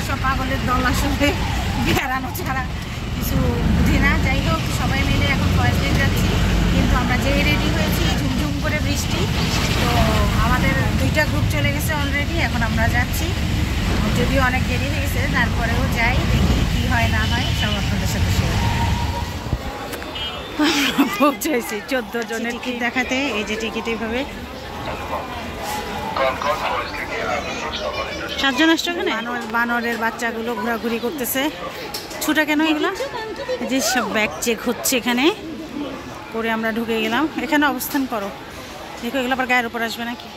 সব পাগলের দল আসলে বেড়ানো ছাড়া কিছু বুঝি না। যাই হোক, সবাই মিলে এখন ফয়েজ লেক যাচ্ছি, কিন্তু আমরা যেই রেডি হয়েছি ঝুমঝুম করে বৃষ্টি, তো আমাদের 2টা গ্রুপ চলে গেছে অলরেডি। এখন আমরা যাচ্ছি, যদিও অনেক দেরি হয়ে গেছে, তারপরেও যাই, দেখি কী হয় না হয় সব আপনাদের সাথে শেয়ার। পৌঁছেছি 14 জনের টিকিট দেখাতে। এই যে টিকিট এইভাবে 7 জন আসছে। ওখানে বানরের বাচ্চাগুলো ঘোরাঘুরি করতেছে। ছুটা কেন এগুলো? যে সব ব্যাগ চেক হচ্ছে এখানে করে আমরা ঢুকে গেলাম। এখানে অবস্থান করো, দেখো এগুলো আবার গায়ের উপর আসবে নাকি।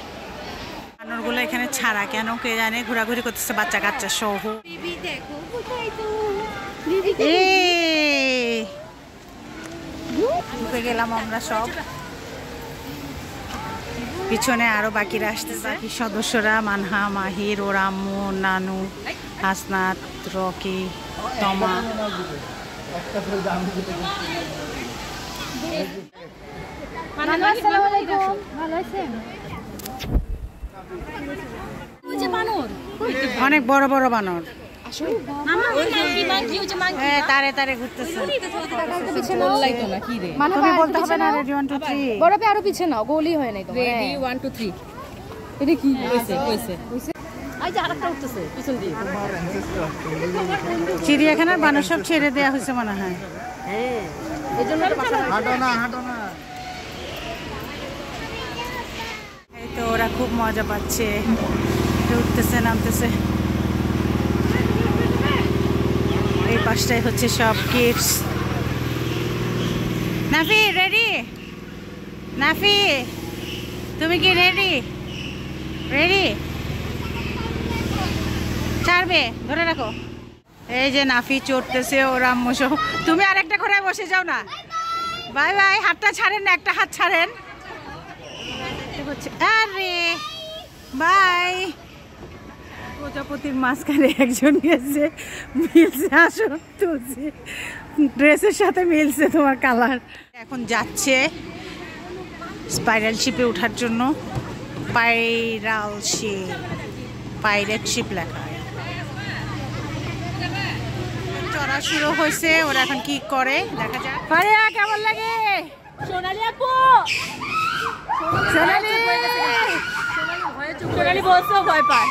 বানরগুলো এখানে ছাড়া কেন কে জানে, ঘোরাঘুরি করতেছে বাচ্চা কাচ্চা সহ। ঢুকে গেলাম আমরা সব। পিছনে আরো বাকিরা আসতেছে, বাকি সদস্যরা মানহা, মাহির, ওর আম্মু, নানু, হাসনাত, রকি, তমা। অনেক বড় বড় বানর তারে তারে ঘুরতেছে। আরো পিছে নাও, গোলই হয় নাই। 1 2 3 এটা কি চিড়িয়াখানার বানর সব ছেড়ে দেওয়া হয়েছে মনে হয়। এই তো ওরা খুব মজা পাচ্ছে, উঠতেছে নামতেছে। এই পাশটাই হচ্ছে সব কিডস। নাফি রেডি? নাফি তুমি কি রেডি? রেডি? ছাড়বে, ধরে রাখো। এই যে নাফি চড়তেছে, ওর আম্মু সহ। তুমি আরেকটা ঘোড়ায় বসে যাও না। Bye bye. হাতটা ছাড়েন না, একটা হাত ছাড়েন। আরে বাই। প্রজাপতির মাঝখানে একজন গেছে, মিলছে, আসো তুলছে, ড্রেসের সাথে মিলছে তোমার কালার। এখন যাচ্ছে স্পাইরাল শিপে ওঠার জন্য। স্পাইরাল শিপ, পাইরেট শিপ লেখা। চড়া শুরু হয়েছে, ওরা এখন কি করে দেখা যাক। ফারিয়া কেমন লাগে? সোনালি আপু, সোনালি সোনালি বলছো ভয় পায়।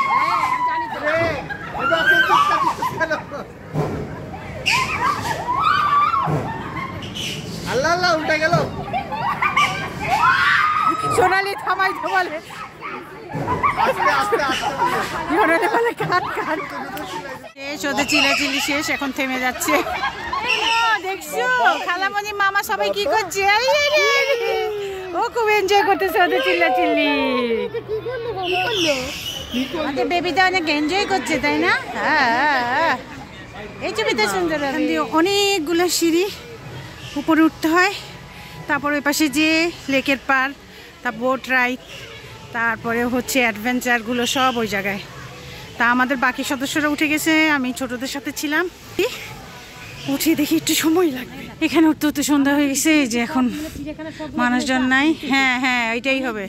আল্লাহ আল্লাহ উল্টে গেল। সোনালি থামাই বলে, শেষ ওদের চিল্লাচিল্লি শেষ, এখন থেমে যাচ্ছে। দেখছো খালামণি মামা সবাই কি করছে, ও খুব এনজয় করতেছে ওদের চিল্লাচিল্লি। আমাদের বেবিটা অনেক এনজয় করছে, তাই না? এই ছবিটা সুন্দর। অনেকগুলো সিঁড়ি উপরে উঠতে হয়, তারপর ওই পাশে যে লেকের পার, তা বোট রাইড, তারপরে হচ্ছে অ্যাডভেঞ্চারগুলো সব ওই জায়গায়। তা আমাদের বাকি সদস্যরা উঠে গেছে, আমি ছোটদের সাথে ছিলাম। উঠে দেখি একটু সময় লাগবে। এখানে উঠতে উঠতে সন্ধ্যা হয়ে গেছে, যে এখন মানুষজন নাই। হ্যাঁ হ্যাঁ, এটাই হবে।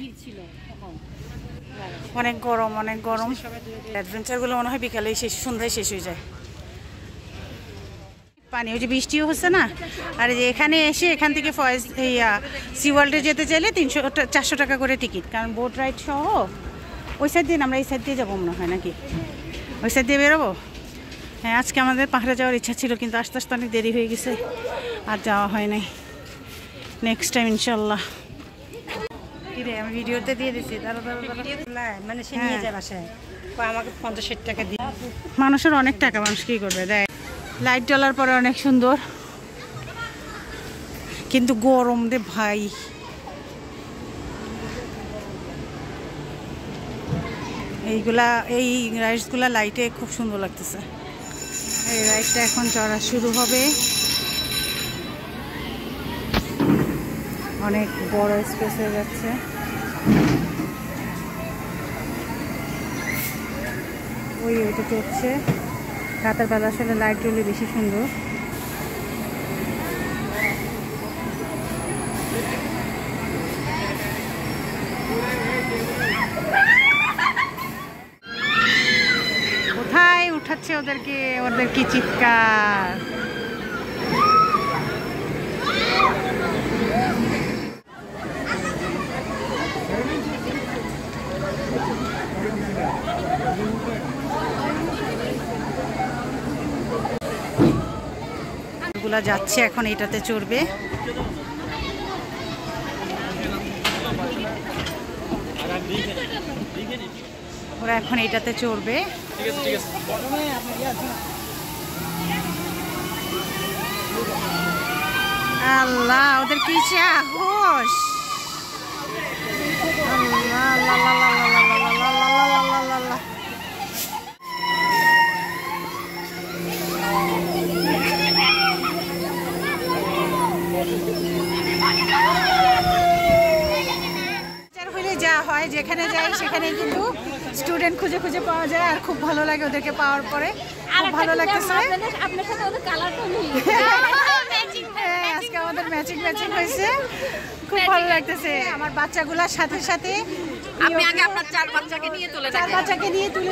অনেক গরম, অনেক গরম। অ্যাডভেঞ্চারগুলো মনে হয় বিকালেই শেষ, সন্ধ্যায় শেষ হয়ে যায়। পানি ওই যে বৃষ্টিও হচ্ছে না। আর যে এখানে এসে এখান থেকে ফয়েজ সি ওয়ার্ল্ডে যেতে চাইলে 400 টাকা করে টিকিট, কারণ বোট রাইড সহ। ওই সাইড দিয়ে আমরা এই সাইড দিয়ে যাবো মনে হয়, নাকি ওই সাইড দিয়ে বেরোবো? হ্যাঁ, আজকে আমাদের পাহাড়ে যাওয়ার ইচ্ছা ছিল, কিন্তু আস্তে আস্তে অনেক দেরি হয়ে গেছে, আর যাওয়া হয় নাই। নেক্সট টাইম ইনশাল্লাহ। আমি ভিডিওতে দিয়ে দিচ্ছি, মানে সে নিয়ে যায় বাসায়, আমাকে 50-60 টাকা দিয়ে। মানুষের অনেক টাকা, মানুষ কী করবে, দেয়। লাইট জ্বলার পরে অনেক সুন্দর, কিন্তু গরম দে ভাই। এইগুলা, এই রাইডসগুলা লাইটে খুব সুন্দর লাগতেছে। এই রাইডটা এখন চড়া শুরু হবে। অনেক বড় স্পেস হয়ে যাচ্ছে। ওইটা চলছে। রাতের বেলা আসলে লাইট জ্বলে বেশি সুন্দর। উঠাচ্ছে ওদেরকে, ওদের কি চিৎকার। গুলা যাচ্ছে এখন এটাতে চড়বে। ওরা এখন এটাতে চড়বে। আল্লাহ ওদের কি সাহস! আল্লাহ আল্লাহ আল্লাহ আল্লাহ আল্লাহ আল্লাহ আল্লাহ। যা হয় যেখানে যাই সেখানে কিন্তু স্টুডেন্ট খুঁজে খুঁজে পাওয়া যায়, আর খুব ভালো লাগে ওদেরকে পাওয়ার পরে। খুব ভালো লাগতেছে। আজকে আমাদের ম্যাচিং ম্যাচিং হয়েছে, খুব ভালো লাগতেছে। আমার বাচ্চাগুলোর সাথে সাথে আপনি আগে আপনার 4 বাচ্চাকে নিয়ে তুলে চার বাচ্চাকে নিয়ে তুলে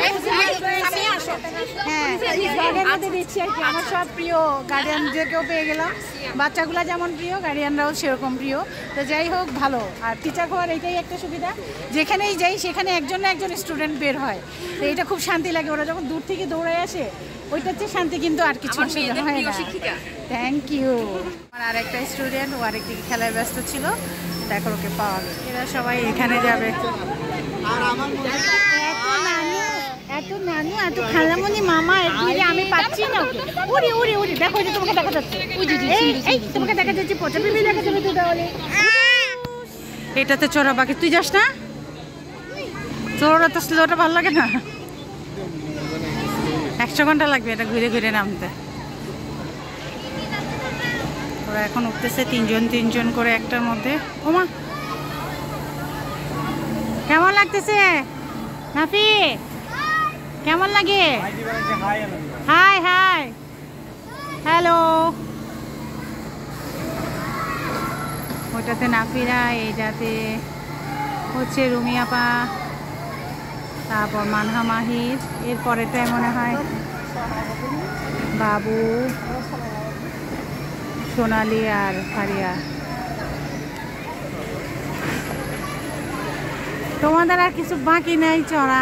হ্যাঁ ব্যাগের মধ্যে দিচ্ছি আর কি। আমার সব প্রিয় গার্ডিয়ানদেরকেও পেয়ে গেলাম। বাচ্চাগুলো যেমন প্রিয়, গার্ডিয়ানরাও সেরকম প্রিয়। তো যাই হোক ভালো। আর টিচার হওয়ার এটাই একটা সুবিধা, যেখানেই যাই সেখানে একজন না একজন স্টুডেন্ট বের হয়। তো এটা খুব শান্তি লাগে। ওরা যখন দূর থেকে দৌড়ে আসে ওইটার চেয়ে শান্তি কিন্তু আর কিছু হয় না। Thank you. আমার আরেকটা স্টুডেন্ট ও আরেকদিকে খেলায় ব্যস্ত ছিল, দেখো ওকে পাওয়া গেল। এরা সবাই এখানে যাবে। এত নানু এত খালামণি মামা এর আমি পাচ্ছি না ওকে। উড়ি উড়ি উড়ি দেখো যে তোমাকে দেখা যাচ্ছে, এই তোমাকে দেখা যাচ্ছে, পচা পিপি দেখা যাবে তো তাহলে। এটাতে চড়া বাকি, তুই যাস না? চড়া তো স্লোটা ভালো লাগে না। 100 ঘন্টা লাগবে এটা ঘুরে ঘুরে নামতে। ওরা এখন উঠতেছে তিনজন তিনজন করে একটার মধ্যে। ওমা কেমন লাগতেছে নাফি? কেমন লাগে? High hi hello. ওটাতে নাফিরা, এইটাতে হচ্ছে রুমিয়াপা, তারপর মানহা মাহির, এরপরেটাই মনে হয় বাবু, সোনালি আর ফারিয়া। তোমাদের আর কিছু বাকি নাই চড়া।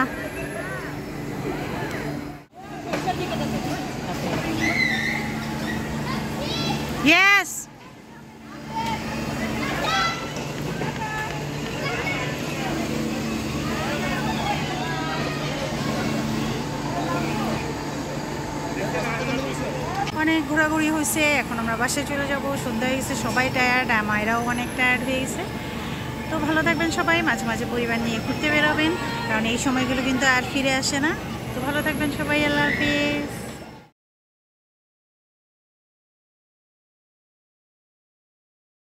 ইয়েস অনেক ঘোরাঘুরি হয়েছে, এখন আমরা বাসায় চলে যাব। সন্ধ্যা হয়ে গেছে, সবাই টায়ার্ড, মায়েরাও অনেক টায়ার্ড হয়ে গেছে। তো ভালো থাকবেন সবাই, মাঝে মাঝে পরিবার নিয়ে ঘুরতে বেরোবেন, কারণ এই সময়গুলো কিন্তু আর ফিরে আসে না। তো ভালো থাকবেন সবাই, আল্লাহ হাফেজ।